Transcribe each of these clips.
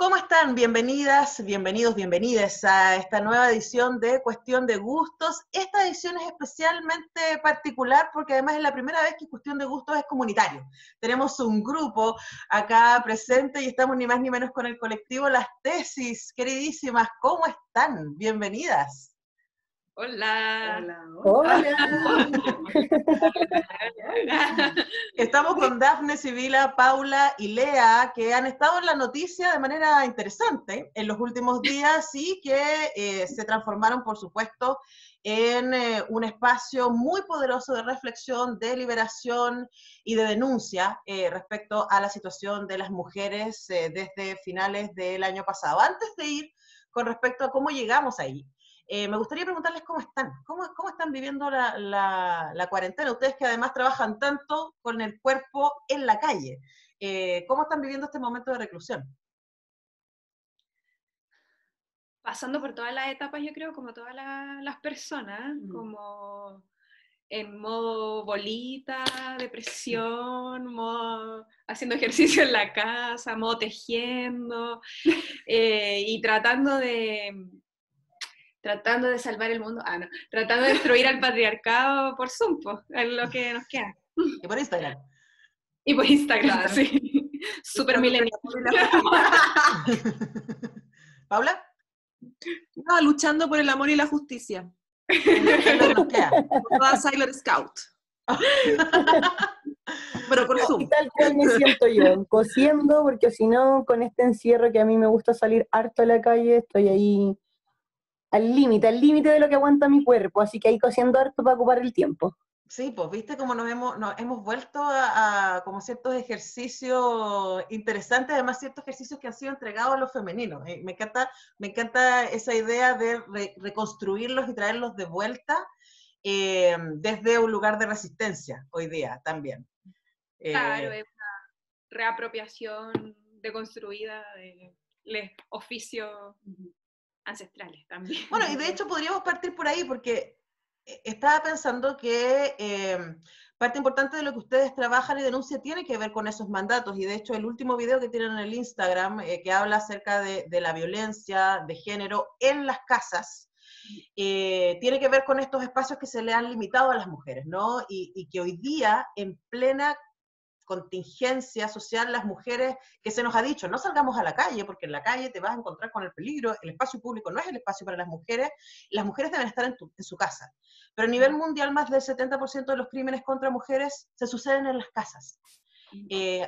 ¿Cómo están? Bienvenidas, bienvenidos, bienvenides a esta nueva edición de Cuestión de Gustos. Esta edición es especialmente particular porque además es la primera vez que Cuestión de Gustos es comunitario. Tenemos un grupo acá presente y estamos ni más ni menos con el colectivo Las Tesis. Queridísimas, ¿cómo están? Bienvenidas. Hola. Hola. Estamos con Dafne, Sibila, Paula y Lea, que han estado en la noticia de manera interesante en los últimos días y que se transformaron, por supuesto, en un espacio muy poderoso de reflexión, de liberación y de denuncia respecto a la situación de las mujeres desde finales del año pasado. Antes de ir con respecto a cómo llegamos ahí, me gustaría preguntarles cómo están, cómo están viviendo la cuarentena, ustedes que además trabajan tanto con el cuerpo en la calle, ¿cómo están viviendo este momento de reclusión? Pasando por todas las etapas, yo creo, como todas las personas, como en modo bolita, depresión, modo haciendo ejercicio en la casa, modo tejiendo, y tratando de salvar el mundo, tratando de destruir al patriarcado por Zoom, es lo que nos queda. Y por Instagram. Y por Instagram, Claro. sí. Super millennial. ¿Paula? No, luchando por el amor y la justicia. Es lo que nos queda. Toda Sailor Scout. Pero por Zoom. Y tal cual me siento yo, cosiendo, porque si no, con este encierro que a mí me gusta salir harto a la calle, estoy ahí al límite de lo que aguanta mi cuerpo, así que ahí cosiendo harto para ocupar el tiempo. Sí, pues viste cómo nos hemos vuelto a como ciertos ejercicios interesantes, además ciertos ejercicios que han sido entregados a los femeninos. Me encanta esa idea de reconstruirlos y traerlos de vuelta desde un lugar de resistencia hoy día también. Claro, es una reapropiación deconstruida de los oficios ancestrales también. Bueno, y de hecho podríamos partir por ahí porque estaba pensando que parte importante de lo que ustedes trabajan y denuncian tiene que ver con esos mandatos, y de hecho el último video que tienen en el Instagram que habla acerca de la violencia de género en las casas, tiene que ver con estos espacios que se le han limitado a las mujeres, ¿no? Y que hoy día, en plena contingencia social, las mujeres, que se nos ha dicho, no salgamos a la calle, porque en la calle te vas a encontrar con el peligro, el espacio público no es el espacio para las mujeres deben estar en su casa. Pero a nivel mundial, más del 70% de los crímenes contra mujeres se suceden en las casas.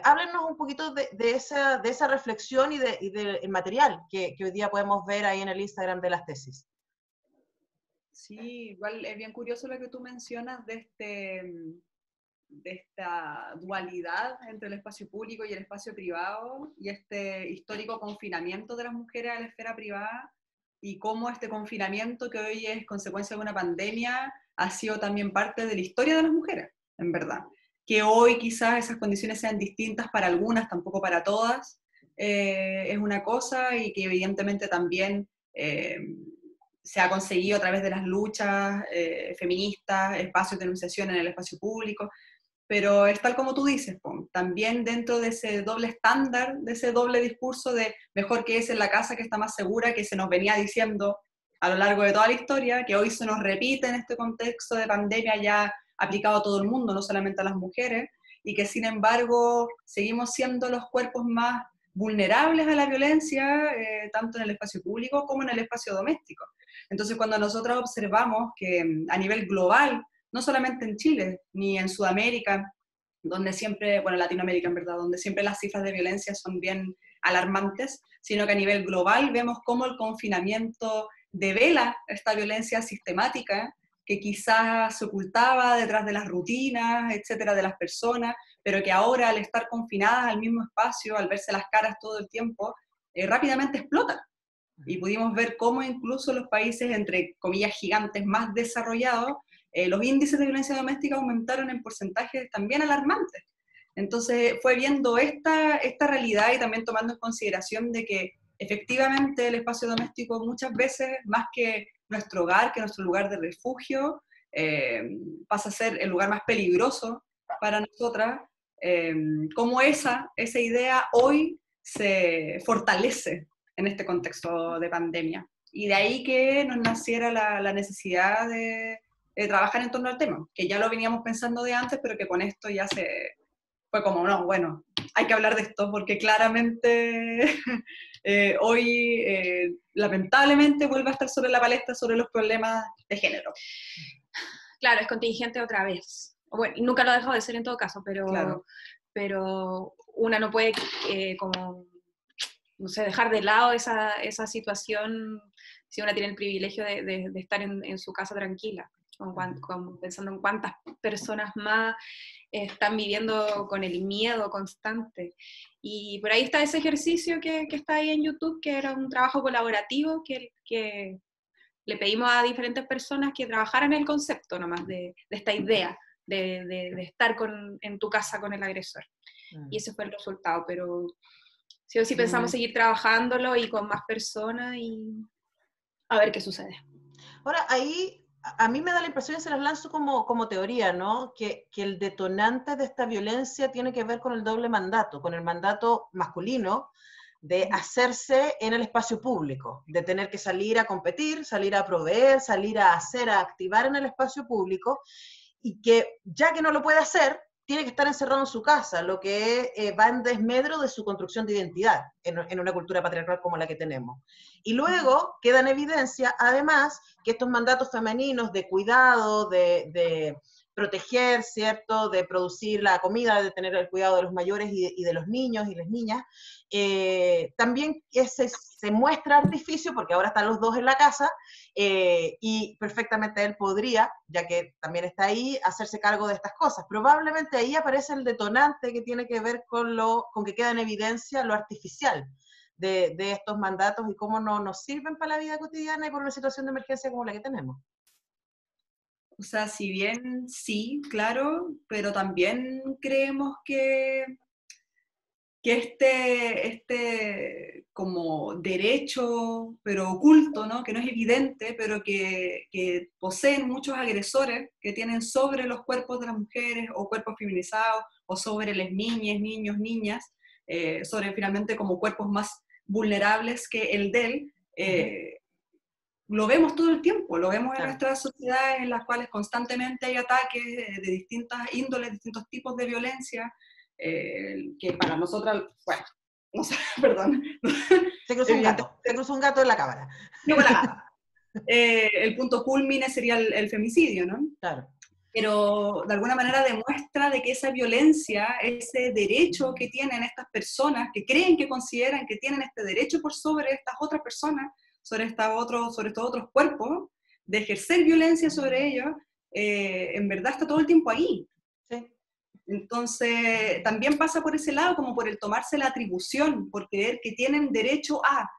Háblenos un poquito de esa reflexión y del material que hoy día podemos ver ahí en el Instagram de Las Tesis. Sí, igual es bien curioso lo que tú mencionas de esta dualidad entre el espacio público y el espacio privado, y este histórico confinamiento de las mujeres a la esfera privada, y cómo este confinamiento, que hoy es consecuencia de una pandemia, ha sido también parte de la historia de las mujeres, en verdad. Que hoy quizás esas condiciones sean distintas para algunas, tampoco para todas, es una cosa, y que evidentemente también se ha conseguido a través de las luchas feministas, espacios de enunciación en el espacio público. Pero es tal como tú dices, también dentro de ese doble estándar, de ese doble discurso de mejor que es en la casa, que está más segura, que se nos venía diciendo a lo largo de toda la historia, que hoy se nos repite en este contexto de pandemia ya aplicado a todo el mundo, no solamente a las mujeres, y que sin embargo seguimos siendo los cuerpos más vulnerables a la violencia, tanto en el espacio público como en el espacio doméstico. Entonces, cuando nosotros observamos que a nivel global, no solamente en Chile, ni en Sudamérica, donde siempre, bueno, Latinoamérica en verdad, donde siempre las cifras de violencia son bien alarmantes, sino que a nivel global vemos cómo el confinamiento devela esta violencia sistemática que quizás se ocultaba detrás de las rutinas, etcétera, de las personas, pero que ahora, al estar confinadas al mismo espacio, al verse las caras todo el tiempo, rápidamente explota. Y pudimos ver cómo incluso los países, entre comillas, gigantes más desarrollados, los índices de violencia doméstica aumentaron en porcentajes también alarmantes. Entonces fue viendo esta realidad y también tomando en consideración de que efectivamente el espacio doméstico muchas veces, más que nuestro hogar, que nuestro lugar de refugio, pasa a ser el lugar más peligroso para nosotras, como esa idea hoy se fortalece en este contexto de pandemia. Y de ahí que nos naciera la necesidad de trabajar en torno al tema, que ya lo veníamos pensando de antes, pero que con esto ya fue como, no, bueno, hay que hablar de esto, porque claramente hoy lamentablemente vuelve a estar sobre la palestra sobre los problemas de género. Claro, es contingente otra vez. Bueno, y nunca lo ha dejado de ser en todo caso, Claro. pero una no puede como, no sé, dejar de lado esa situación si una tiene el privilegio de estar en su casa tranquila, pensando en cuántas personas más están viviendo con el miedo constante. Y por ahí está ese ejercicio que está ahí en YouTube, que era un trabajo colaborativo que le pedimos a diferentes personas que trabajaran el concepto nomás de esta idea de estar en tu casa con el agresor. Y ese fue el resultado, pero sí o sí pensamos seguir trabajándolo y con más personas y a ver qué sucede. Ahora, ahí a mí me da la impresión, y se las lanzo como teoría, ¿no? Que el detonante de esta violencia tiene que ver con el doble mandato, con el mandato masculino de hacerse en el espacio público, de tener que salir a competir, salir a proveer, salir a hacer, a activar en el espacio público, y que ya que no lo puede hacer, tiene que estar encerrado en su casa, lo que va en desmedro de su construcción de identidad en una cultura patriarcal como la que tenemos. Y luego queda en evidencia, además, que estos mandatos femeninos de cuidado, de proteger, ¿cierto?, de producir la comida, de tener el cuidado de los mayores y de los niños y las niñas, también se muestra artificio, porque ahora están los dos en la casa, y perfectamente él podría, ya que también está ahí, hacerse cargo de estas cosas. Probablemente ahí aparece el detonante que tiene que ver con que queda en evidencia lo artificial de estos mandatos y cómo no nos sirven para la vida cotidiana y por una situación de emergencia como la que tenemos. O sea, si bien sí, claro, pero también creemos que este como derecho, pero oculto, ¿no? Que no es evidente, pero que poseen muchos agresores que tienen sobre los cuerpos de las mujeres o cuerpos feminizados o sobre las niñas, niños, niñas, sobre finalmente como cuerpos más vulnerables que el de él. Lo vemos todo el tiempo, lo vemos en nuestras sociedades en las cuales constantemente hay ataques de distintas índoles, distintos tipos de violencia, que para nosotras, bueno, no sé, perdón. Se cruzó un gato en la cámara. No, el punto culmine sería el femicidio, ¿no? Claro. Pero de alguna manera demuestra de que esa violencia, ese derecho que tienen estas personas, que creen, que consideran que tienen este derecho por sobre estas otras personas, sobre estos otros cuerpos, de ejercer violencia sobre ellos, en verdad está todo el tiempo ahí. Sí. Entonces, también pasa por ese lado, como por el tomarse la atribución, por creer que tienen derecho a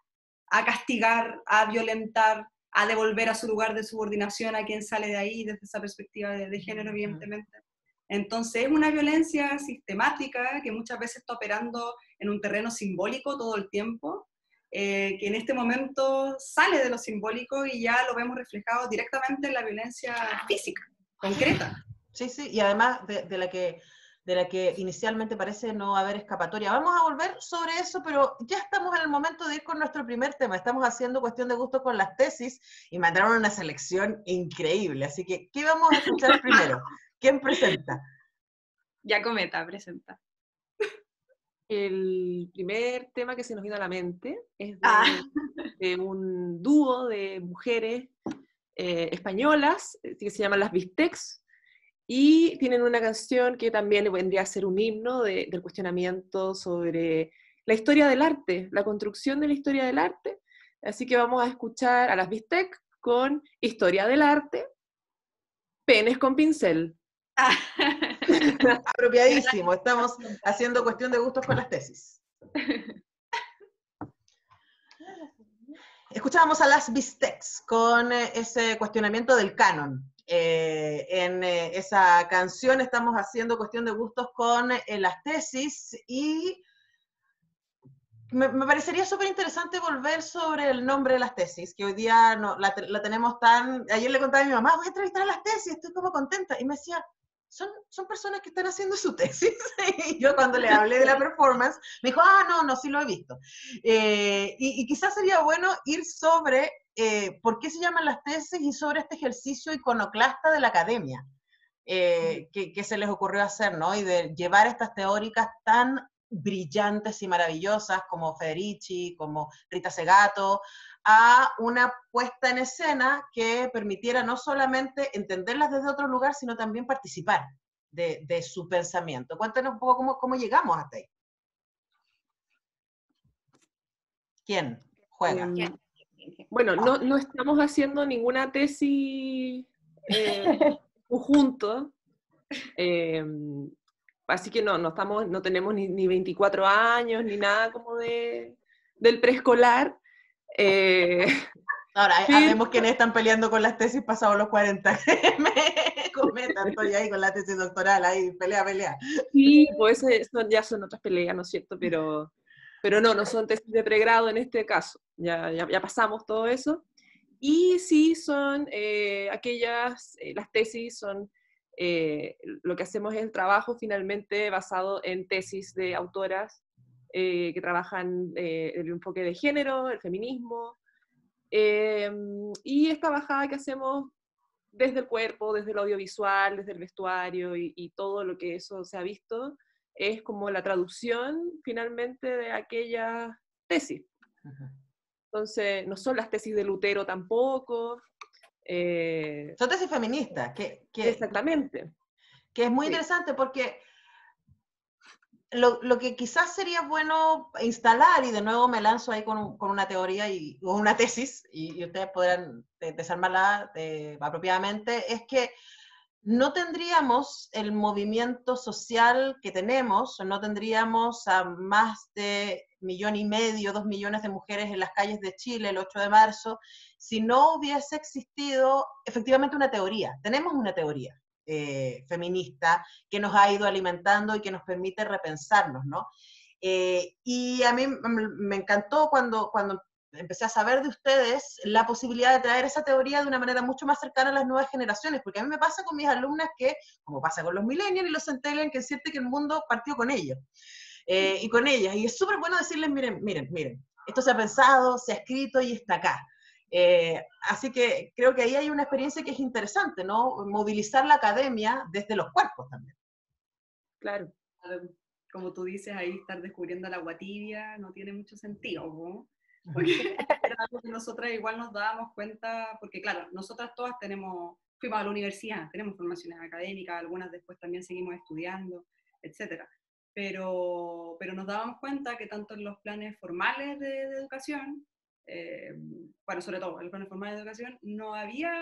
castigar, a violentar, a devolver a su lugar de subordinación a quien sale de ahí desde esa perspectiva de género, evidentemente. Entonces, es una violencia sistemática que muchas veces está operando en un terreno simbólico todo el tiempo, que en este momento sale de lo simbólico y ya lo vemos reflejado directamente en la violencia física, concreta. Sí, sí, y además de la que inicialmente parece no haber escapatoria. Vamos a volver sobre eso, pero ya estamos en el momento de ir con nuestro primer tema. Estamos haciendo cuestión de gusto con las tesis y mandaron una selección increíble. Así que, ¿qué vamos a escuchar primero? ¿Quién presenta? Giacometa presenta. El primer tema que se nos vino a la mente es de un dúo de mujeres españolas que se llaman Las Bistecs, y tienen una canción que también vendría a ser un himno del cuestionamiento sobre la historia del arte, la construcción de la historia del arte. Así que vamos a escuchar a Las Bistecs con Historia del Arte, Penes con Pincel. Apropiadísimo, estamos haciendo cuestión de gustos con las tesis. Escuchábamos a Las Bistecs con ese cuestionamiento del canon. En esa canción estamos haciendo cuestión de gustos con las tesis y me parecería súper interesante volver sobre el nombre de las tesis, que hoy día no, la tenemos tan... Ayer le contaba a mi mamá, voy a entrevistar a las tesis, estoy como contenta, y me decía, son personas que están haciendo su tesis. Y yo cuando le hablé de la performance, me dijo, no, sí lo he visto. Y quizás sería bueno ir sobre por qué se llaman las tesis y sobre este ejercicio iconoclasta de la academia que se les ocurrió hacer, ¿no? Y de llevar estas teóricas tan brillantes y maravillosas como Federici, como Rita Segato, a una puesta en escena que permitiera no solamente entenderlas desde otro lugar, sino también participar de su pensamiento. Cuéntanos un poco cómo llegamos hasta ahí. ¿Quién juega? Bueno, no estamos haciendo ninguna tesis conjunto, así que no tenemos ni 24 años, ni nada como del preescolar. Ahora, sabemos quiénes están peleando con las tesis pasados los 40. Me comentan, estoy ahí con la tesis doctoral, ahí, pelea. Sí, pues ya son otras peleas, ¿no es cierto? Pero no son tesis de pregrado en este caso, ya pasamos todo eso. Y sí son las tesis son, lo que hacemos es el trabajo finalmente basado en tesis de autoras que trabajan el enfoque de género, el feminismo, y esta bajada que hacemos desde el cuerpo, desde el audiovisual, desde el vestuario y todo lo que eso se ha visto, es como la traducción finalmente de aquella tesis. Uh-huh. Entonces, no son las tesis de Lutero tampoco. Son tesis feministas. Exactamente. Que es muy interesante porque lo que quizás sería bueno instalar, y de nuevo me lanzo ahí con una teoría o una tesis, y ustedes podrán desarmarla apropiadamente, es que no tendríamos el movimiento social que tenemos, no tendríamos a más de 1,5 millones, 2 millones de mujeres en las calles de Chile el 8 de marzo, si no hubiese existido efectivamente una teoría. Tenemos una teoría feminista que nos ha ido alimentando y que nos permite repensarnos, ¿no? Y a mí me encantó cuando empecé a saber de ustedes la posibilidad de traer esa teoría de una manera mucho más cercana a las nuevas generaciones, porque a mí me pasa con mis alumnas que, como pasa con los millennials y los centennials, que siente que el mundo partió con ellos y con ellas, y es súper bueno decirles, miren, esto se ha pensado, se ha escrito y está acá. Así que creo que ahí hay una experiencia que es interesante, ¿no? Movilizar la academia desde los cuerpos también. Claro. Como tú dices, ahí estar descubriendo la agua tibia no tiene mucho sentido, ¿no? Porque era algo que nosotras igual nos dábamos cuenta, porque claro, nosotras todas fuimos a la universidad, tenemos formaciones académicas, algunas después también seguimos estudiando, etcétera. Pero nos dábamos cuenta que tanto en los planes formales de educación, bueno, sobre todo en los planes formales de educación, no había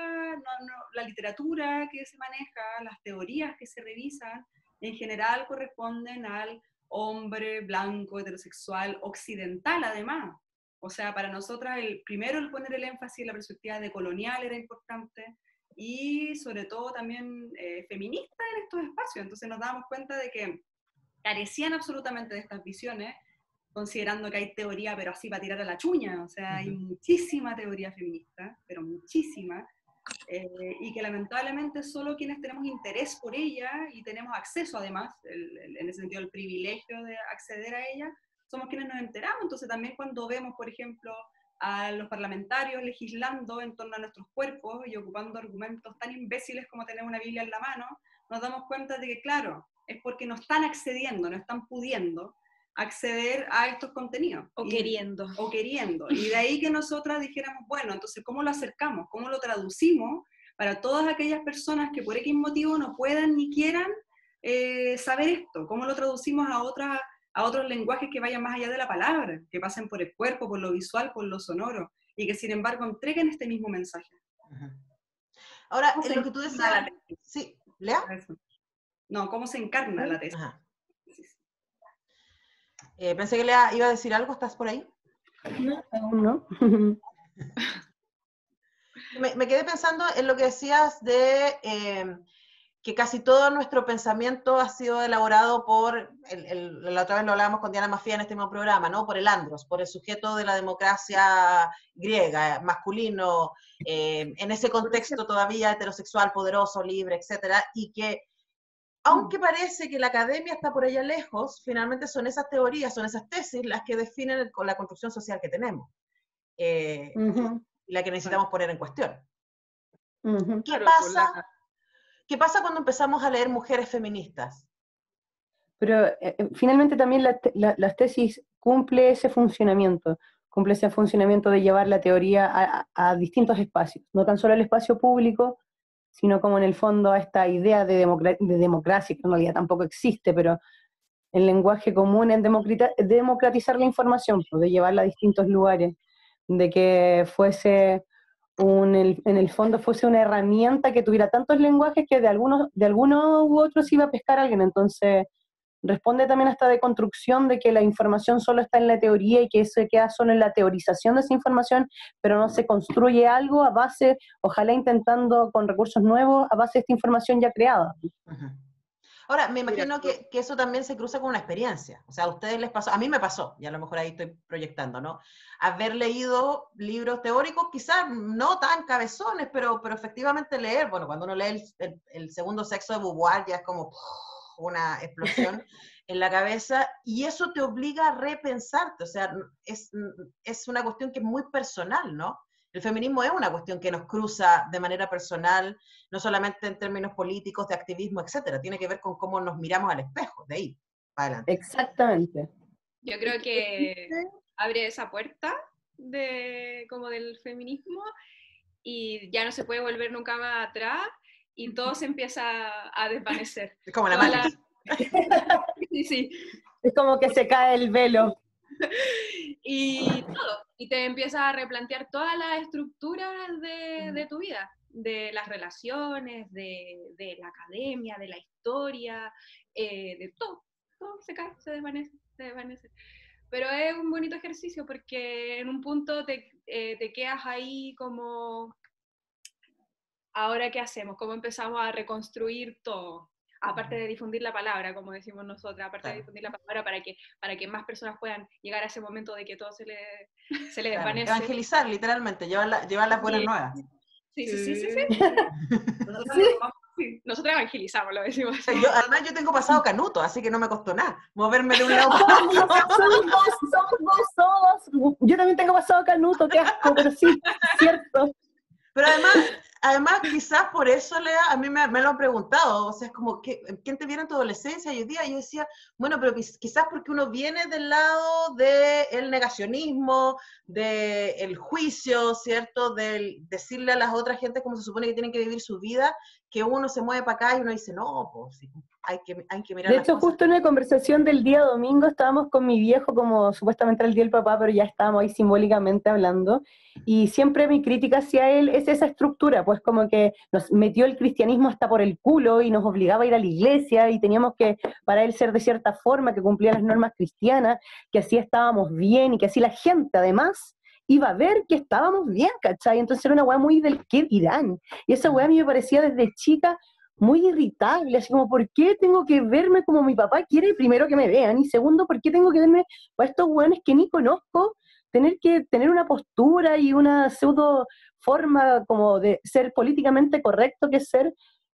la literatura que se maneja, las teorías que se revisan, en general corresponden al hombre blanco, heterosexual, occidental además. O sea, para nosotras primero el poner el énfasis en la perspectiva decolonial era importante y sobre todo también feminista en estos espacios. Entonces nos dábamos cuenta de que carecían absolutamente de estas visiones, considerando que hay teoría, pero así para tirar a la chuña. O sea, hay muchísima teoría feminista, pero muchísima, y que lamentablemente solo quienes tenemos interés por ella y tenemos acceso además, en ese sentido el privilegio de acceder a ella, somos quienes nos enteramos. Entonces también cuando vemos, por ejemplo, a los parlamentarios legislando en torno a nuestros cuerpos y ocupando argumentos tan imbéciles como tener una Biblia en la mano, nos damos cuenta de que, claro, es porque no están accediendo, no están pudiendo acceder a estos contenidos. O queriendo. Y de ahí que nosotras dijéramos, bueno, entonces, ¿cómo lo acercamos? ¿Cómo lo traducimos para todas aquellas personas que por X motivo no puedan ni quieran saber esto? ¿Cómo lo traducimos a otros lenguajes que vayan más allá de la palabra, que pasen por el cuerpo, por lo visual, por lo sonoro, y que sin embargo entreguen este mismo mensaje? Ahora, en lo que tú decías... Sí, ¿Lea? No, ¿cómo se encarna la tesis? Pensé que Lea iba a decir algo, ¿estás por ahí? No, aún no. Me quedé pensando en lo que decías de que casi todo nuestro pensamiento ha sido elaborado por, la otra vez lo hablábamos con Diana Mafia en este mismo programa, ¿no? Por el andros, por el sujeto de la democracia griega, masculino, en ese contexto todavía heterosexual, poderoso, libre, etcétera, y que aunque parece que la academia está por allá lejos, finalmente son esas teorías, son esas tesis las que definen la construcción social que tenemos, y la que necesitamos poner en cuestión. ¿Qué Claro, pasa? ¿Qué pasa cuando empezamos a leer mujeres feministas? Pero finalmente también las tesis cumple ese funcionamiento de llevar la teoría a distintos espacios, no tan solo al espacio público, sino como en el fondo a esta idea de democracia, que en realidad tampoco existe, pero el lenguaje común en democratizar la información, pues, de llevarla a distintos lugares, de que fuese en el fondo fuese una herramienta que tuviera tantos lenguajes que de algunos u otros iba a pescar a alguien. Entonces responde también a esta deconstrucción de que la información solo está en la teoría y que se queda solo en la teorización de esa información, pero no se construye algo a base, ojalá intentando con recursos nuevos, a base de esta información ya creada. Ahora, me imagino que eso también se cruza con una experiencia. O sea, a ustedes les pasó, a mí me pasó, y a lo mejor ahí estoy proyectando, ¿no? Haber leído libros teóricos, quizás no tan cabezones, pero efectivamente leer, bueno, cuando uno lee el segundo sexo de Beauvoir ya es como una explosión en la cabeza, y eso te obliga a repensarte. O sea, es una cuestión que es muy personal, ¿no? El feminismo es una cuestión que nos cruza de manera personal, no solamente en términos políticos, de activismo, etcétera. Tiene que ver con cómo nos miramos al espejo, de ahí para adelante. Exactamente. Yo creo que abre esa puerta como del feminismo y ya no se puede volver nunca más atrás y todo se empieza a desvanecer. Es como la Matrix. Sí, sí. Es como que se cae el velo. Y todo. Y te empiezas a replantear todas las estructuras de tu vida, de las relaciones, de la academia, de la historia, de todo. Todo se cae, se desvanece. Pero es un bonito ejercicio porque en un punto te quedas ahí como, ¿ahora qué hacemos? ¿Cómo empezamos a reconstruir todo? Aparte de difundir la palabra, como decimos nosotras, aparte de difundir la palabra para que más personas puedan llegar a ese momento de que todo se le desvanece. Evangelizar, literalmente, llevar las buenas nuevas. Sí. Nosotros evangelizamos, lo decimos. Además, yo tengo pasado canuto, así que no me costó nada moverme de un lado para somos. Yo también tengo pasado canuto, qué asco, pero sí, cierto. Pero además quizás por eso, Lea, a mí me lo han preguntado, o sea, es como, ¿quién te viera en tu adolescencia? Y hoy día yo decía, bueno, pero quizás porque uno viene del lado del negacionismo, del juicio, ¿cierto? Del decirle a las otras gentes cómo se supone que tienen que vivir su vida, que uno se mueve para acá y uno dice, no, pues sí, hay que mirar. De hecho, justo en una conversación del día domingo estábamos con mi viejo, como supuestamente era el día del papá, pero ya estábamos ahí simbólicamente hablando, y siempre mi crítica hacia él es esa estructura, pues como que nos metió el cristianismo hasta por el culo y nos obligaba a ir a la iglesia y teníamos que, para él, ser de cierta forma, que cumplía las normas cristianas, que así estábamos bien y que así la gente, además, iba a ver que estábamos bien, ¿cachai? Entonces era una weá muy del qué dirán, y esa weá a mí me parecía desde chica muy irritable, así como, ¿por qué tengo que verme como mi papá quiere? Primero, que me vean, y segundo, ¿por qué tengo que verme para estos hueones que ni conozco, tener que tener una postura y una pseudo forma como de ser políticamente correcto que ser?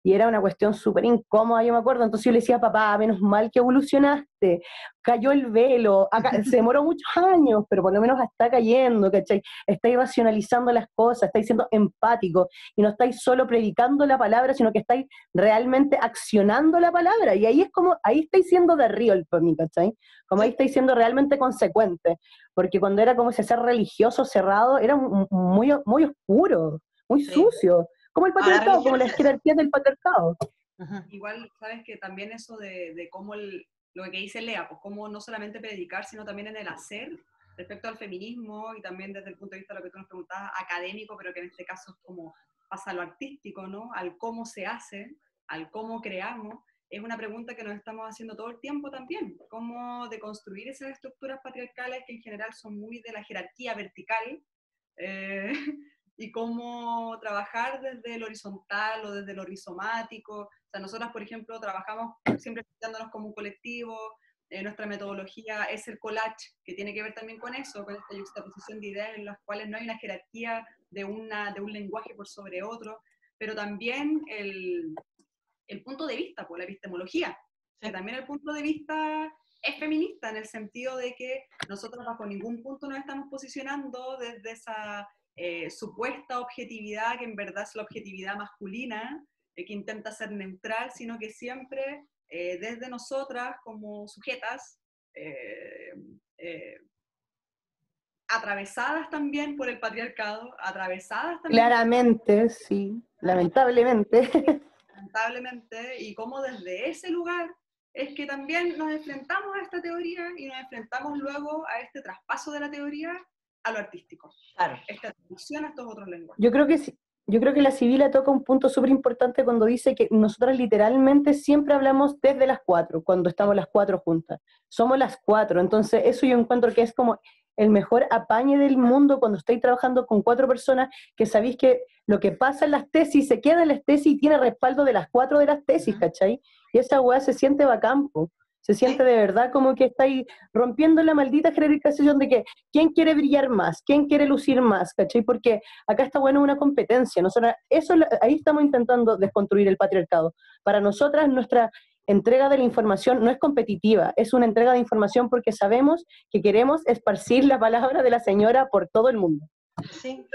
Y era una cuestión súper incómoda, yo me acuerdo. Entonces yo le decía, papá, menos mal que evolucionaste, cayó el velo, se demoró muchos años, pero por lo menos está cayendo, ¿cachai? Estáis racionalizando las cosas, estáis siendo empáticos, y no estáis solo predicando la palabra, sino que estáis realmente accionando la palabra, y ahí es como, ahí estáis siendo de real por mí, ¿cachai? Como ahí estáis siendo realmente consecuentes, porque cuando era como ese ser religioso cerrado, era muy, muy oscuro, muy sucio. Como el patriarcado, como las jerarquías del patriarcado. Igual, sabes que también eso de cómo lo que dice Lea, pues cómo no solamente predicar, sino también en el hacer, respecto al feminismo y también desde el punto de vista de lo que tú nos preguntabas, académico, pero que en este caso es como pasa a lo artístico, ¿no? Al cómo se hace, al cómo creamos, es una pregunta que nos estamos haciendo todo el tiempo también, cómo deconstruir esas estructuras patriarcales que en general son muy de la jerarquía vertical, y cómo trabajar desde el horizontal o desde lo rizomático. O sea, nosotras, por ejemplo, trabajamos siempre pensándonos como un colectivo, nuestra metodología es el collage, que tiene que ver también con eso, con esta juxtaposición de ideas en las cuales no hay una jerarquía de un lenguaje por sobre otro, pero también el punto de vista, por la epistemología, Sí. que también el punto de vista es feminista en el sentido de que nosotros bajo ningún punto nos estamos posicionando desde esa supuesta objetividad, que en verdad es la objetividad masculina, que intenta ser neutral, sino que siempre desde nosotras como sujetas, atravesadas también por el patriarcado, atravesadas también Claramente, sí, lamentablemente. lamentablemente, y cómo desde ese lugar es que también nos enfrentamos a esta teoría y nos enfrentamos luego a este traspaso de la teoría a lo artístico, Claro. esta traducción a estos otros lenguajes. Yo creo que la Sibila toca un punto súper importante cuando dice que nosotras literalmente siempre hablamos desde las 4, cuando estamos las 4 juntas. Somos las 4, entonces eso yo encuentro que es como el mejor apañe del mundo cuando estáis trabajando con 4 personas, que sabéis que lo que pasa en las tesis se queda en las tesis y tiene respaldo de las 4 de las tesis, ¿cachai? Y esa weá se siente bacán, po. Se siente de verdad como que estáis rompiendo la maldita jerarquización de que quién quiere brillar más, quién quiere lucir más, ¿cachai? Porque acá está bueno una competencia. Nosotras, ahí estamos intentando desconstruir el patriarcado. Para nosotras, nuestra entrega de la información no es competitiva, es una entrega de información porque sabemos que queremos esparcir la palabra de la señora por todo el mundo. Sí,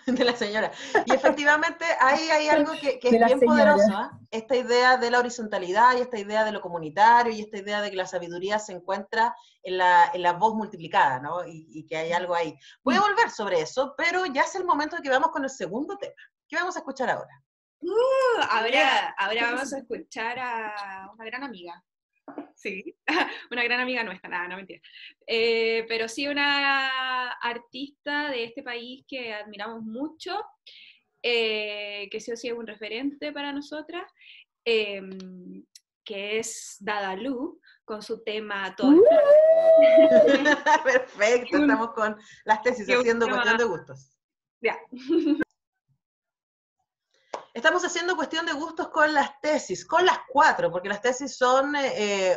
de la señora. Y efectivamente ahí hay algo que De es la bien señora. poderoso, ¿eh? Esta idea de la horizontalidad y esta idea de lo comunitario y esta idea de que la sabiduría se encuentra en la voz multiplicada, ¿no? Y que hay algo ahí. Voy a volver sobre eso, pero ya es el momento de que vamos con el segundo tema. ¿Qué vamos a escuchar ahora? Ahora vamos a escuchar a una gran amiga. Sí, una gran amiga nuestra, nada, no mentira. Pero sí una artista de este país que admiramos mucho, que sí o sí es un referente para nosotras, que es Dadalú, con su tema Todo es Plata. Perfecto, estamos con las tesis haciendo cuestión de gustos. Ya. Estamos haciendo cuestión de gustos con las tesis, con las 4, porque las tesis son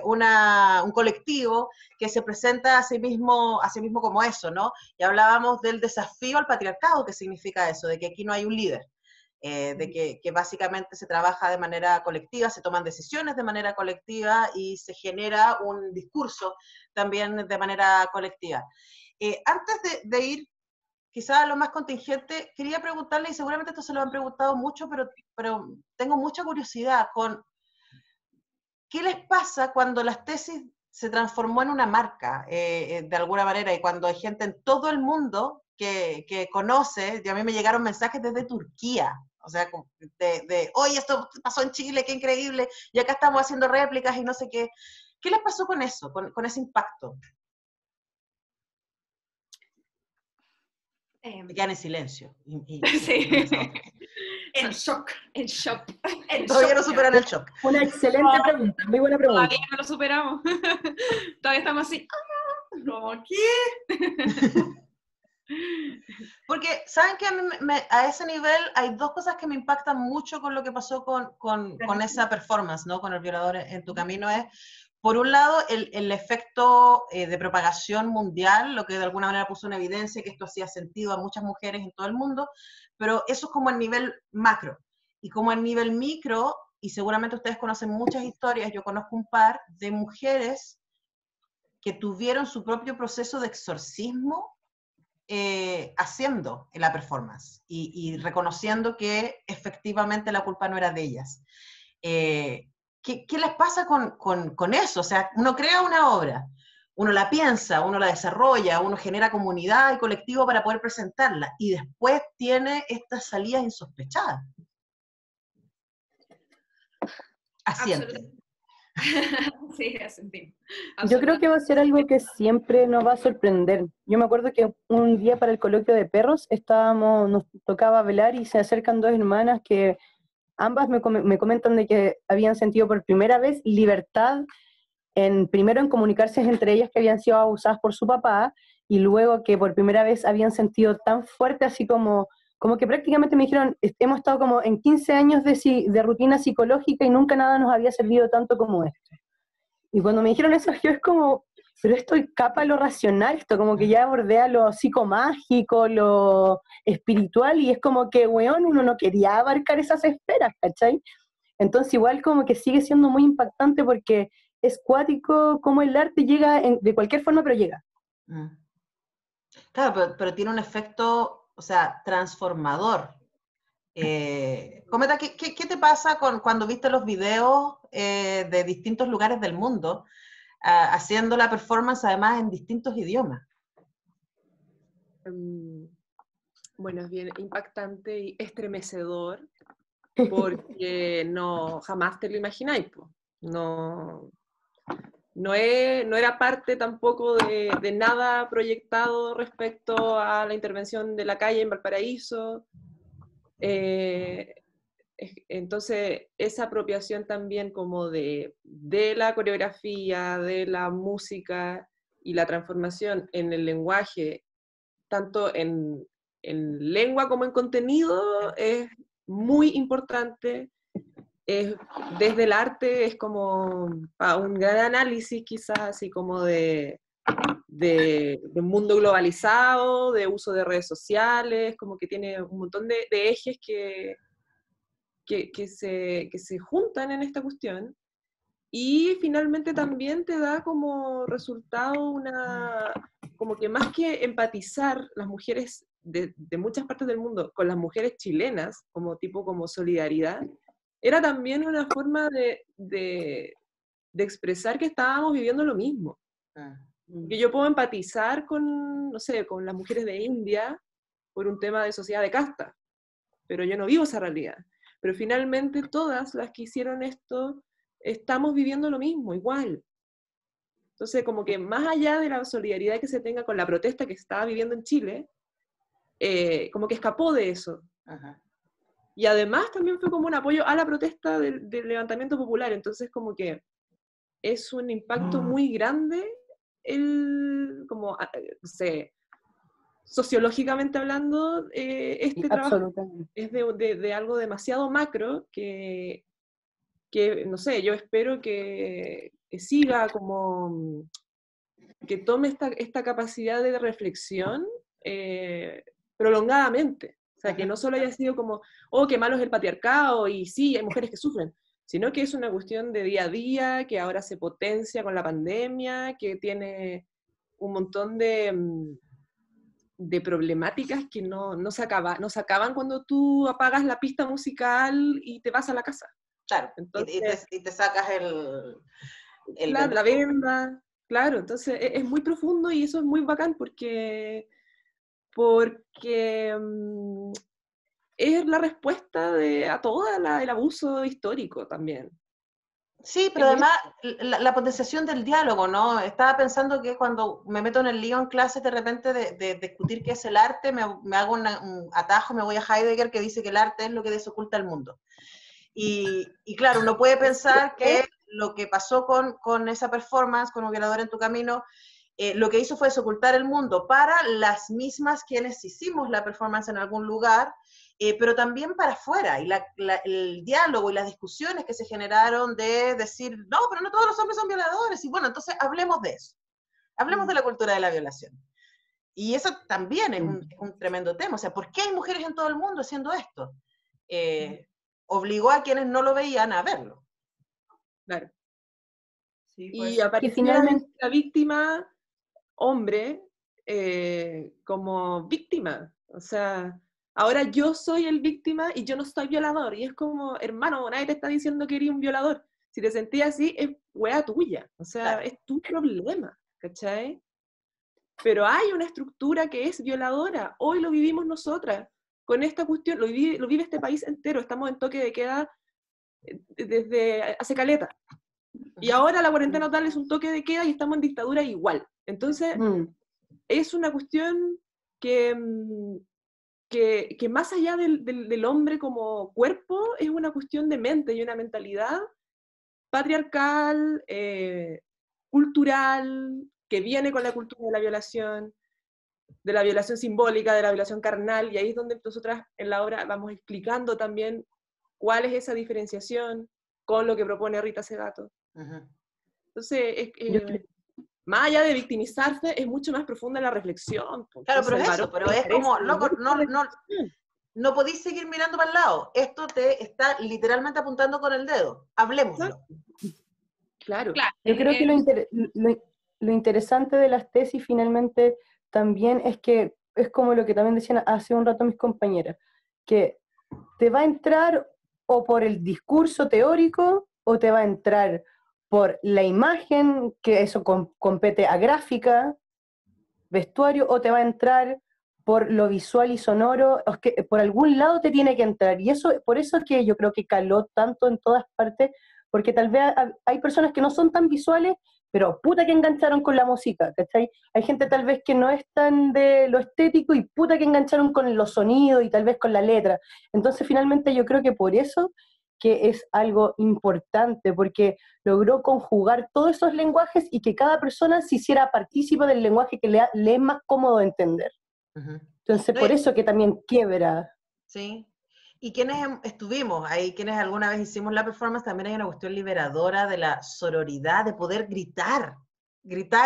un colectivo que se presenta a sí mismo como eso, ¿no? Y hablábamos del desafío al patriarcado, que significa eso, de que aquí no hay un líder, de que básicamente se trabaja de manera colectiva, se toman decisiones de manera colectiva y se genera un discurso también de manera colectiva. Antes de ir quizás lo más contingente, quería preguntarle, y seguramente esto se lo han preguntado mucho, pero tengo mucha curiosidad con ¿qué les pasa cuando las tesis se transformó en una marca, de alguna manera, y cuando hay gente en todo el mundo que conoce? Y a mí me llegaron mensajes desde Turquía, o sea, oye, esto pasó en Chile, qué increíble, y acá estamos haciendo réplicas y no sé qué. ¿Qué les pasó con eso, con ese impacto? Quedan en silencio. Sí. En shock. En shock. Todavía no superan el shock. Una excelente pregunta, muy buena pregunta. Todavía no lo superamos. Todavía estamos así. ¿Cómo qué? Porque, ¿saben que a ese nivel hay dos cosas que me impactan mucho con lo que pasó con esa performance, ¿no? Con El violador en tu camino? Es, por un lado, el efecto de propagación mundial, lo que de alguna manera puso en evidencia que esto hacía sentido a muchas mujeres en todo el mundo, pero eso es como el nivel macro. Y como el nivel micro, y seguramente ustedes conocen muchas historias, yo conozco un par de mujeres que tuvieron su propio proceso de exorcismo haciendo la performance y reconociendo que efectivamente la culpa no era de ellas. ¿Qué les pasa con eso? O sea, uno crea una obra, uno la piensa, uno la desarrolla, uno genera comunidad y colectivo para poder presentarla, y después tiene estas salidas insospechadas. Asienten. Sí, asentimos. Yo creo que va a ser algo que siempre nos va a sorprender. Yo me acuerdo que un día para el coloquio de perros nos tocaba velar y se acercan 2 hermanas que ambas me comentan de que habían sentido por primera vez libertad, primero en comunicarse entre ellas, que habían sido abusadas por su papá, y luego que por primera vez habían sentido tan fuerte así como que prácticamente me dijeron, hemos estado como en 15 años de rutina psicológica y nunca nada nos había servido tanto como esto. Y cuando me dijeron eso, yo es como, pero esto escapa a lo racional, esto como que ya bordea lo psicomágico, lo espiritual, y es como que, weón, uno no quería abarcar esas esferas, ¿cachai? Entonces igual como que sigue siendo muy impactante porque es cuático como el arte llega de cualquier forma, pero llega. Claro, pero tiene un efecto, o sea, transformador. Cometa, ¿qué te pasa cuando viste los videos de distintos lugares del mundo haciendo la performance además en distintos idiomas? Bueno, es bien impactante y estremecedor porque jamás te lo imagináis, po. No era parte tampoco de nada proyectado respecto a la intervención de la calle en Valparaíso. Entonces, esa apropiación también como de la coreografía, de la música y la transformación en el lenguaje, tanto en lengua como en contenido, es muy importante. Desde el arte es como un gran análisis quizás, así como de un mundo globalizado, de uso de redes sociales, como que tiene un montón de ejes que se juntan en esta cuestión. Y finalmente también te da como resultado como que más que empatizar las mujeres de muchas partes del mundo con las mujeres chilenas, como solidaridad, era también una forma de expresar que estábamos viviendo lo mismo. Que yo puedo empatizar con, no sé, con las mujeres de India por un tema de sociedad de casta, pero yo no vivo esa realidad. Pero finalmente todas las que hicieron esto estamos viviendo lo mismo, igual. Entonces, como que más allá de la solidaridad que se tenga con la protesta que estaba viviendo en Chile, como que escapó de eso. Ajá. Y además también fue como un apoyo a la protesta del levantamiento popular. Entonces, como que es un impacto muy grande, sociológicamente hablando, este trabajo es de algo demasiado macro que, no sé, yo espero que siga como, que tome esta capacidad de reflexión prolongadamente. O sea, que no solo haya sido como, oh, qué malo es el patriarcado, y sí, hay mujeres que sufren, sino que es una cuestión de día a día, que ahora se potencia con la pandemia, que tiene un montón de problemáticas que no se acaban cuando tú apagas la pista musical y te vas a la casa. Claro, entonces, y te sacas la venda, claro, entonces es muy profundo y eso es muy bacán porque es la respuesta a todo el abuso histórico también. Sí, pero además la potenciación del diálogo, ¿no? Estaba pensando que cuando me meto en el lío en clases de repente de discutir qué es el arte, me hago un atajo, me voy a Heidegger que dice que el arte es lo que desoculta el mundo. Y claro, uno puede pensar que lo que pasó con esa performance, con Un violador en tu camino, lo que hizo fue desocultar el mundo para las mismas quienes hicimos la performance en algún lugar, pero también para afuera, y el diálogo y las discusiones que se generaron de decir, no, pero no todos los hombres son violadores, y bueno, entonces hablemos de eso, hablemos de la cultura de la violación. Y eso también es un tremendo tema, o sea, ¿por qué hay mujeres en todo el mundo haciendo esto? Obligó a quienes no lo veían a verlo. Claro. Sí, y apareció finalmente la víctima hombre como víctima. O sea, ahora yo soy el víctima y yo no soy violador. Y es como, hermano, nadie te está diciendo que eres un violador. Si te sentías así, es wea tuya. O sea, claro, es tu problema, ¿cachai? Pero hay una estructura que es violadora. Hoy lo vivimos nosotras. Con esta cuestión, lo vive este país entero. Estamos en toque de queda desde hace caleta. Y ahora la cuarentena total es un toque de queda y estamos en dictadura igual. Entonces, es una cuestión que más allá del hombre como cuerpo, es una cuestión de mente y una mentalidad patriarcal, cultural, que viene con la cultura de la violación simbólica, de la violación carnal, y ahí es donde nosotras en la obra vamos explicando también cuál es esa diferenciación con lo que propone Rita Segato. Entonces, más allá de victimizarse, es mucho más profunda la reflexión. Claro, pero es eso, pero es como, loco, no podéis seguir mirando para el lado. Esto te está literalmente apuntando con el dedo. Hablemoslo. Claro. Yo creo que lo interesante de las tesis finalmente también es que es como lo que también decían hace un rato mis compañeras, que te va a entrar o por el discurso teórico o te va a entrar por la imagen, que eso compete a gráfica, vestuario, o te va a entrar por lo visual y sonoro, es que por algún lado te tiene que entrar. Y eso, por eso es que yo creo que caló tanto en todas partes, porque tal vez hay personas que no son tan visuales, pero puta que engancharon con la música, ¿cachai? Hay gente tal vez que no es tan de lo estético y puta que engancharon con los sonidos y tal vez con la letra. Entonces finalmente yo creo que por eso que es algo importante, porque logró conjugar todos esos lenguajes y que cada persona se hiciera partícipe del lenguaje que le es más cómodo entender. Entonces, No, por eso que también quiebra. sí. Y quienes estuvimos ahí, quienes alguna vez hicimos la performance, también hay una cuestión liberadora de la sororidad, de poder gritar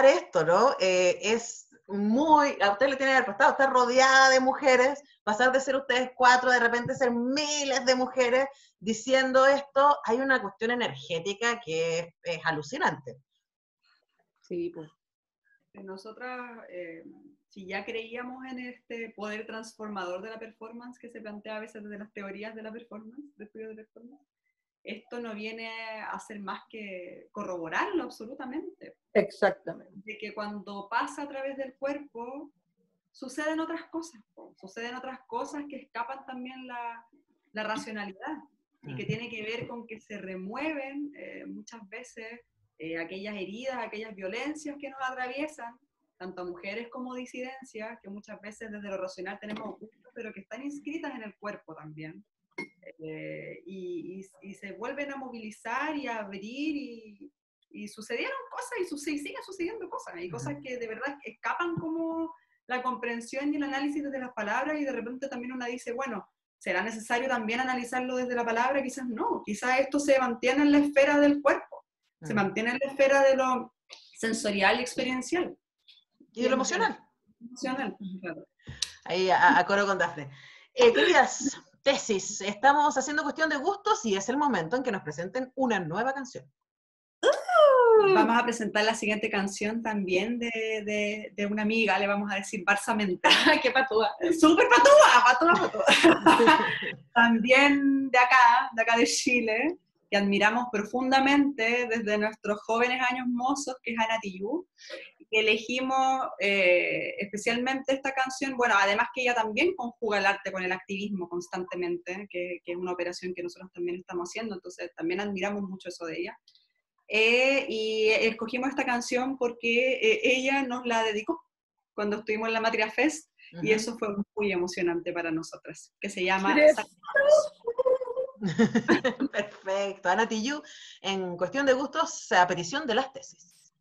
esto, ¿no? Es muy, a usted le tiene que haber costado estar rodeada de mujeres, pasar de ser ustedes 4, de repente ser miles de mujeres diciendo esto, hay una cuestión energética que es alucinante. Sí, pues. Nosotras, si ya creíamos en este poder transformador de la performance que se plantea a veces desde las teorías de la performance, de estudio de performance, esto no viene a hacer más que corroborarlo absolutamente. Exactamente. De que cuando pasa a través del cuerpo, suceden otras cosas, suceden otras cosas que escapan también la racionalidad y que tiene que ver con que se remueven muchas veces aquellas heridas, aquellas violencias que nos atraviesan, tanto a mujeres como disidencias, que muchas veces desde lo racional tenemos ocultas, pero que están inscritas en el cuerpo también. Y se vuelven a movilizar y a abrir y sucedieron cosas y siguen sucediendo cosas, y cosas que de verdad escapan como la comprensión y el análisis desde las palabras, y de repente también una dice, bueno, ¿será necesario también analizarlo desde la palabra? Quizás no, quizás esto se mantiene en la esfera del cuerpo, se mantiene en la esfera de lo sensorial y experiencial. Y de lo emocional. Emocional, claro. Ahí a coro con Dafne. Queridas tesis, estamos haciendo cuestión de gustos y es el momento en que nos presenten una nueva canción. Vamos a presentar la siguiente canción también de una amiga, le vamos a decir Barsamente. ¡Qué patúa! ¡Súper patúa! También de acá de Chile, que admiramos profundamente desde nuestros jóvenes años mozos, que es Ana Tijoux. Elegimos especialmente esta canción, bueno, además que ella también conjuga el arte con el activismo constantemente, que es una operación que nosotros también estamos haciendo, entonces también admiramos mucho eso de ella. Y escogimos esta canción porque ella nos la dedicó cuando estuvimos en la Matria Fest, y eso fue muy emocionante para nosotras, que se llama... Perfecto. Ana Tijoux, en cuestión de gustos, a petición de las tesis.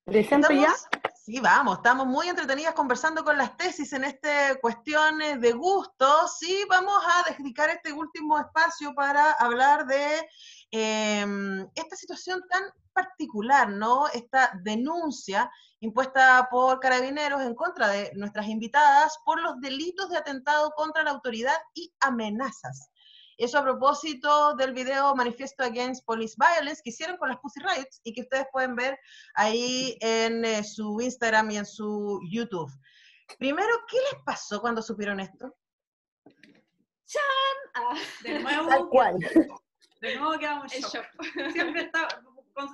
¿Presento ya? Sí, vamos, estamos muy entretenidas conversando con las tesis en este cuestiones de gustos. Sí, vamos a dedicar este último espacio para hablar de esta situación tan particular, ¿no? Esta denuncia impuesta por Carabineros en contra de nuestras invitadas por los delitos de atentado contra la autoridad y amenazas. Eso a propósito del video Manifiesto Against Police Violence que hicieron con las Pussy Riots y que ustedes pueden ver ahí en su Instagram y en su YouTube. Primero, ¿qué les pasó cuando supieron esto? ¡Chan! De nuevo, Tal cual. De nuevo quedamos en shock. Siempre está,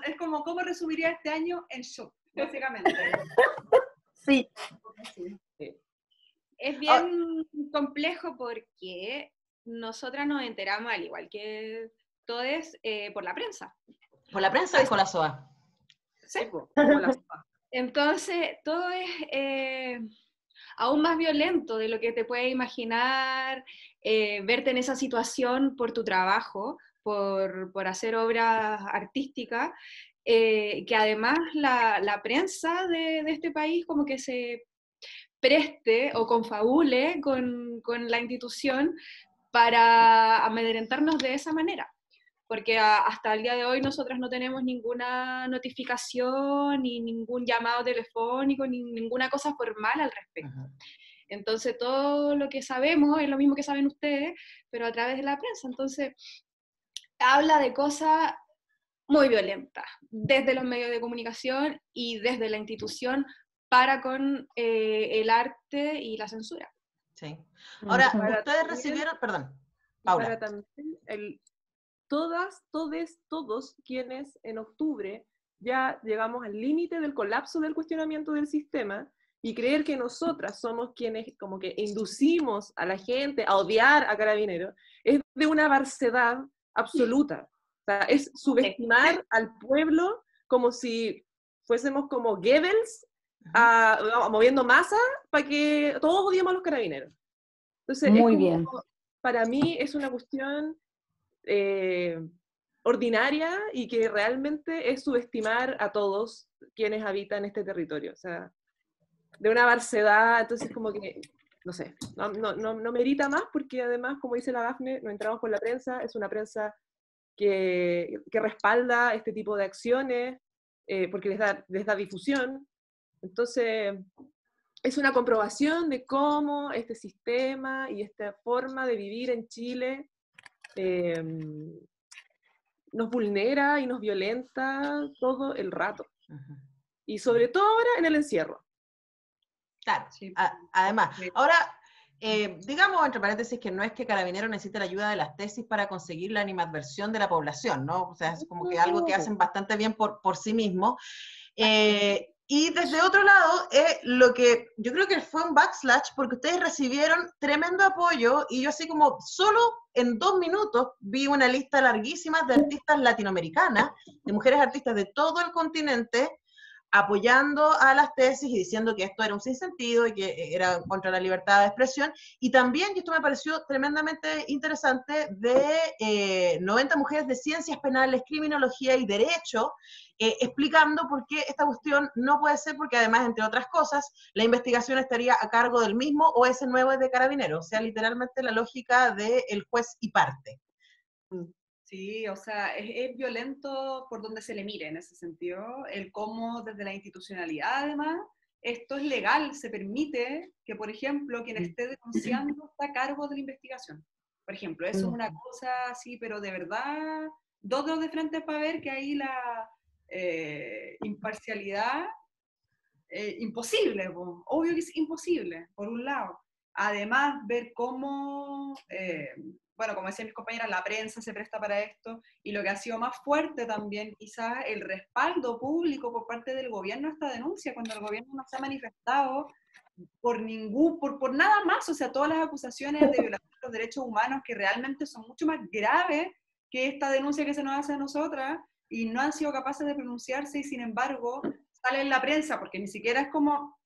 es como, ¿cómo resumiría este año? En shock, básicamente. Sí. Es bien complejo porque nosotras nos enteramos, al igual que todos, por la prensa. Por la prensa, dijo la SOA. Sí, como la sopa. Entonces, todo es aún más violento de lo que te puedes imaginar, verte en esa situación por tu trabajo, por hacer obras artísticas, que además la prensa de este país como que se preste o confabule con la institución para amedrentarnos de esa manera, porque hasta el día de hoy nosotras no tenemos ninguna notificación, ni ningún llamado telefónico, ni ninguna cosa formal al respecto. Entonces todo lo que sabemos es lo mismo que saben ustedes, pero a través de la prensa. Entonces habla de cosas muy violentas, desde los medios de comunicación y desde la institución para con el arte y la censura. Sí. Ahora, Para ustedes también- recibieron, perdón, Para Paula. también todos quienes en octubre ya llegamos al límite del colapso del cuestionamiento del sistema y creer que nosotras somos quienes como que inducimos a la gente a odiar a Carabineros, es de una barcedad absoluta. O sea, es subestimar al pueblo como si fuésemos como Goebbels moviendo masa para que todos odiemos a los Carabineros. Entonces, Muy es como, bien. para mí es una cuestión ordinaria y que realmente es subestimar a todos quienes habitan este territorio. O sea, de una barcedad, entonces como que, no sé, no merita más porque además, como dice la Dafne, no entramos por la prensa, es una prensa que respalda este tipo de acciones porque les da difusión. Entonces, es una comprobación de cómo este sistema y esta forma de vivir en Chile nos vulnera y nos violenta todo el rato. Ujú. Y sobre todo ahora en el encierro. Claro, Sí. además. Sí. Ahora, digamos, entre paréntesis, que no es que Carabineros necesite la ayuda de las tesis para conseguir la animadversión de la población, ¿no? O sea, es como que algo que hacen bastante bien por sí mismos. Y desde otro lado, lo que yo creo que fue un backslash, porque ustedes recibieron tremendo apoyo, y yo así como solo en 2 minutos vi una lista larguísima de artistas latinoamericanas, de mujeres artistas de todo el continente, apoyando a las tesis y diciendo que esto era un sinsentido y que era contra la libertad de expresión. Y también, y esto me pareció tremendamente interesante, de 90 mujeres de ciencias penales, criminología y derecho, explicando por qué esta cuestión no puede ser, porque además, entre otras cosas, la investigación estaría a cargo del mismo o ese nuevo es de Carabineros. O sea, literalmente la lógica del juez y parte. Sí, o sea, es violento por donde se le mire en ese sentido, el cómo desde la institucionalidad además, esto es legal, se permite que, por ejemplo, quien esté denunciando está a cargo de la investigación. Por ejemplo, eso es una cosa así, pero de verdad, dos dedos de frente para ver que ahí la imparcialidad, imposible, obvio que es imposible, por un lado. Además, ver cómo, bueno, como decían mis compañeras, la prensa se presta para esto, y lo que ha sido más fuerte también, quizás, el respaldo público por parte del gobierno a esta denuncia, cuando el gobierno no se ha manifestado por nada más, o sea, todas las acusaciones de violación de los derechos humanos que realmente son mucho más graves que esta denuncia que se nos hace a nosotras, y no han sido capaces de pronunciarse, y sin embargo sale en la prensa, porque ni siquiera es como,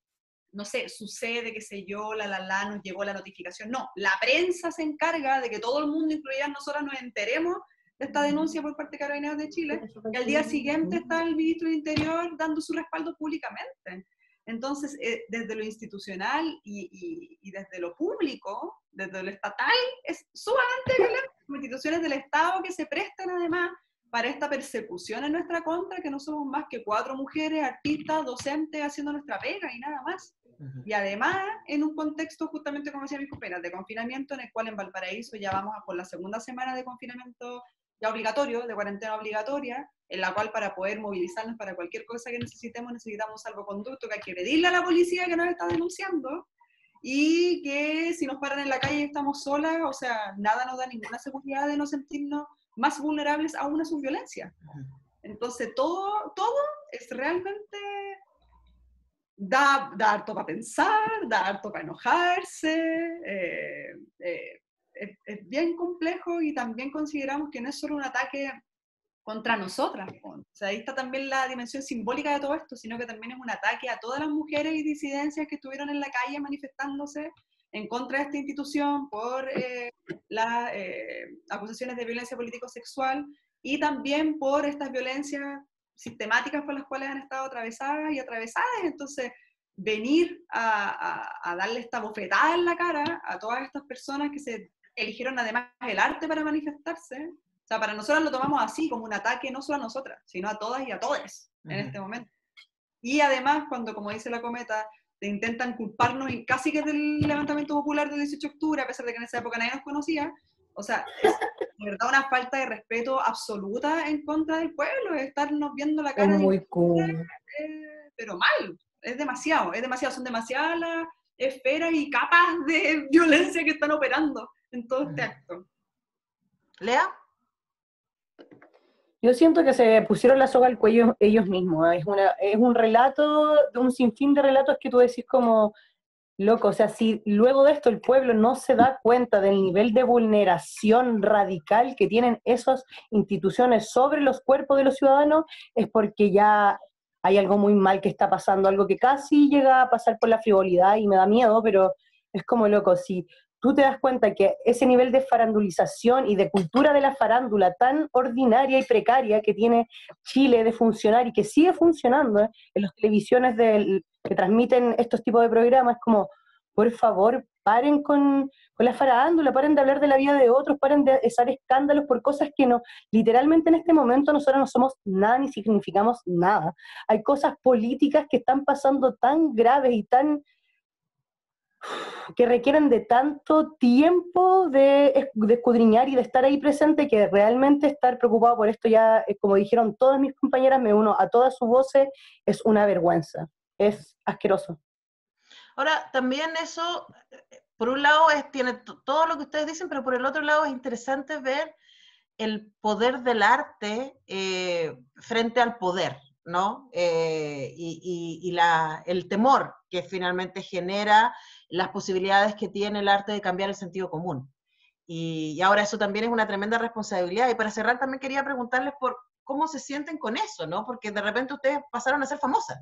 no sé, sucede, qué sé yo, nos llegó la notificación. No, la prensa se encarga de que todo el mundo, incluidas nosotras, nos enteremos de esta denuncia por parte de Carabineros de Chile, y al día siguiente está el ministro del Interior dando su respaldo públicamente. Entonces, desde lo institucional y desde lo público, desde lo estatal, es sumamente violento. Instituciones del Estado que se prestan además para esta persecución en nuestra contra, que no somos más que 4 mujeres, artistas, docentes, haciendo nuestra pega y nada más. Y además, en un contexto, justamente como decía mis compañeras, de confinamiento, en el cual en Valparaíso ya vamos por la segunda semana de confinamiento ya obligatorio, de cuarentena obligatoria, en la cual para poder movilizarnos para cualquier cosa que necesitemos, necesitamos salvoconducto, que hay que pedirle a la policía que nos está denunciando, y que si nos paran en la calle y estamos solas, o sea, nada nos da ninguna seguridad de no sentirnos más vulnerables aún a su violencia. Entonces, todo es realmente, da harto para pensar, da harto para enojarse, es bien complejo, y también consideramos que no es solo un ataque contra nosotras, o sea, ahí está también la dimensión simbólica de todo esto, sino que también es un ataque a todas las mujeres y disidencias que estuvieron en la calle manifestándose en contra de esta institución por las acusaciones de violencia político-sexual, y también por estas violencias sistemáticas por las cuales han estado atravesadas y atravesadas. Entonces, venir a darle esta bofetada en la cara a todas estas personas que se eligieron además el arte para manifestarse, o sea, para nosotras lo tomamos así, como un ataque no solo a nosotras, sino a todas y a todes en este momento. Y además, cuando, como dice la Cometa, intentan culparnos y casi que del levantamiento popular del 18 de octubre, a pesar de que en esa época nadie nos conocía. O sea, es de verdad una falta de respeto absoluta en contra del pueblo, es estarnos viendo la Es cara muy cool. pero mal, es demasiado, son demasiadas las esferas y capas de violencia que están operando en todo este acto. ¿Lea? Yo siento que se pusieron la soga al cuello ellos mismos. Es un relato, de un sinfín de relatos que tú decís como, loco, o sea, si luego de esto el pueblo no se da cuenta del nivel de vulneración radical que tienen esas instituciones sobre los cuerpos de los ciudadanos, es porque ya hay algo muy mal que está pasando, algo que casi llega a pasar por la frivolidad y me da miedo, pero es como, loco, si tú te das cuenta que ese nivel de farandulización y de cultura de la farándula tan ordinaria y precaria que tiene Chile de funcionar y que sigue funcionando en las televisiones que transmiten estos tipos de programas, como, por favor, paren con la farándula, paren de hablar de la vida de otros, paren de hacer escándalos por cosas que no, literalmente en este momento nosotros no somos nada ni significamos nada. Hay cosas políticas que están pasando tan graves y que requieren de tanto tiempo de escudriñar y de estar ahí presente, que realmente estar preocupado por esto ya, como dijeron todas mis compañeras, me uno a todas sus voces, es una vergüenza, es asqueroso. Ahora, también eso, por un lado, tiene todo lo que ustedes dicen, pero por el otro lado es interesante ver el poder del arte frente al poder, ¿no? El temor que finalmente genera las posibilidades que tiene el arte de cambiar el sentido común. Y ahora eso también es una tremenda responsabilidad. Y para cerrar también quería preguntarles por cómo se sienten con eso, ¿no? Porque de repente ustedes pasaron a ser famosas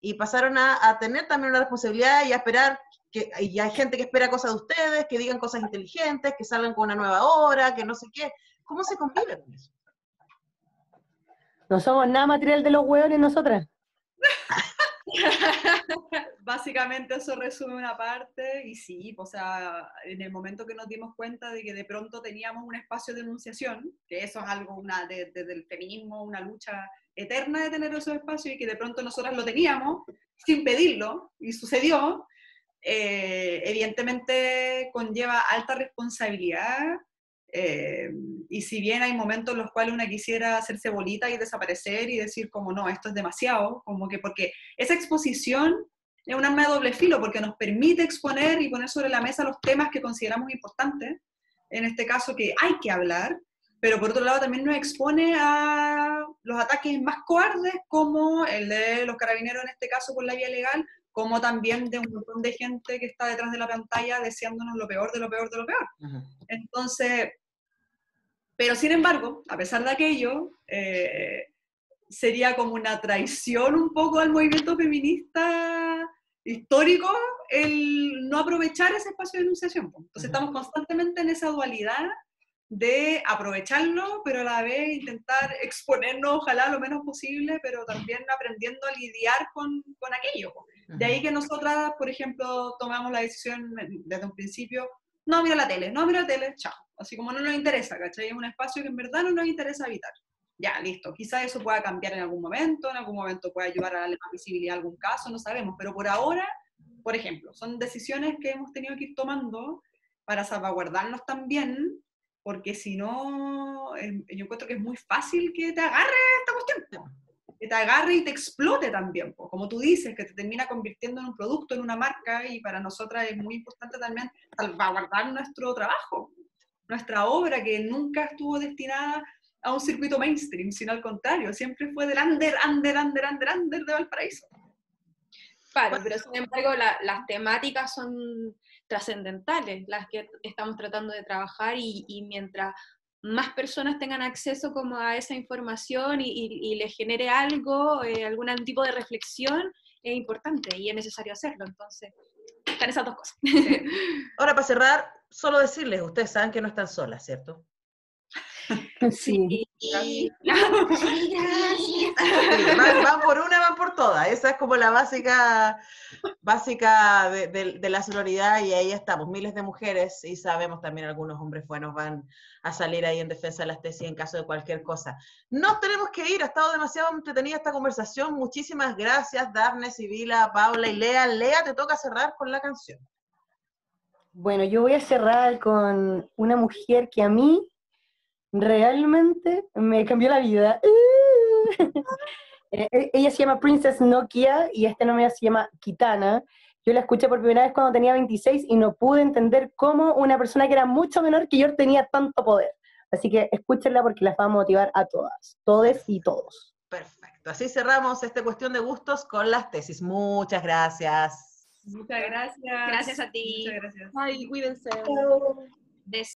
y pasaron a tener también una responsabilidad y a esperar, y hay gente que espera cosas de ustedes, que digan cosas inteligentes, que salgan con una nueva obra, que no sé qué. ¿Cómo se convive con eso? No somos nada material de los hueones nosotras. Básicamente eso resume una parte, y sí, o sea, en el momento que nos dimos cuenta de que de pronto teníamos un espacio de enunciación, que eso es algo desde el feminismo, una lucha eterna de tener esos espacios, y que de pronto nosotras lo teníamos sin pedirlo, y sucedió, evidentemente conlleva alta responsabilidad, y si bien hay momentos en los cuales una quisiera hacerse bolita y desaparecer y decir como no, esto es demasiado, como que porque esa exposición es un arma de doble filo, porque nos permite exponer y poner sobre la mesa los temas que consideramos importantes, en este caso que hay que hablar, pero por otro lado también nos expone a los ataques más cobardes, como el de los carabineros en este caso por la vía legal, como también de un montón de gente que está detrás de la pantalla deseándonos lo peor de lo peor de lo peor. Uh-huh. Entonces, pero sin embargo, a pesar de aquello, sería como una traición un poco al movimiento feminista histórico el no aprovechar ese espacio de enunciación. Entonces estamos constantemente en esa dualidad de aprovecharlo, pero a la vez intentar exponernos, ojalá lo menos posible, pero también aprendiendo a lidiar con aquello. De ahí que nosotras, por ejemplo, tomamos la decisión desde un principio, no mira la tele, chao. Así como no nos interesa, ¿cachai? Es un espacio que en verdad no nos interesa habitar. Ya, listo. Quizás eso pueda cambiar en algún momento puede ayudar a darle más visibilidad a algún caso, no sabemos. Pero por ahora, por ejemplo, son decisiones que hemos tenido que ir tomando para salvaguardarnos también, porque si no, yo encuentro que es muy fácil que te agarre esta cuestión. Que te agarre y te explote también. Como tú dices, que te termina convirtiendo en un producto, en una marca, y para nosotras es muy importante también salvaguardar nuestro trabajo, nuestra obra, que nunca estuvo destinada a un circuito mainstream, sino al contrario, siempre fue del under de Valparaíso. Claro, pero sin embargo las temáticas son trascendentales, las que estamos tratando de trabajar, y mientras más personas tengan acceso como a esa información y les genere algo, algún tipo de reflexión, es importante y es necesario hacerlo. Entonces, están esas dos cosas. Sí. Ahora, para cerrar, solo decirles, ustedes saben que no están solas, ¿cierto? Sí. Sí. Van por una, van por todas. Esa es como la básica de la sororidad, y ahí estamos, miles de mujeres, y sabemos también algunos hombres buenos van a salir ahí en defensa de las tesis en caso de cualquier cosa. Nos tenemos que ir, ha estado demasiado entretenida esta conversación. Muchísimas gracias, Dafne, Sibila, Paula y Lea. Lea, te toca cerrar con la canción. Bueno, yo voy a cerrar con una mujer que a mí realmente me cambió la vida. Ella se llama Princess Nokia y este nombre se llama Kitana. Yo la escuché por primera vez cuando tenía 26 y no pude entender cómo una persona que era mucho menor que yo tenía tanto poder. Así que escúchenla porque las va a motivar a todas, todes y todos. Perfecto, así cerramos esta cuestión de gustos con las tesis. Muchas gracias. Muchas gracias. Gracias a ti. Muchas gracias. Ay, cuídense. Des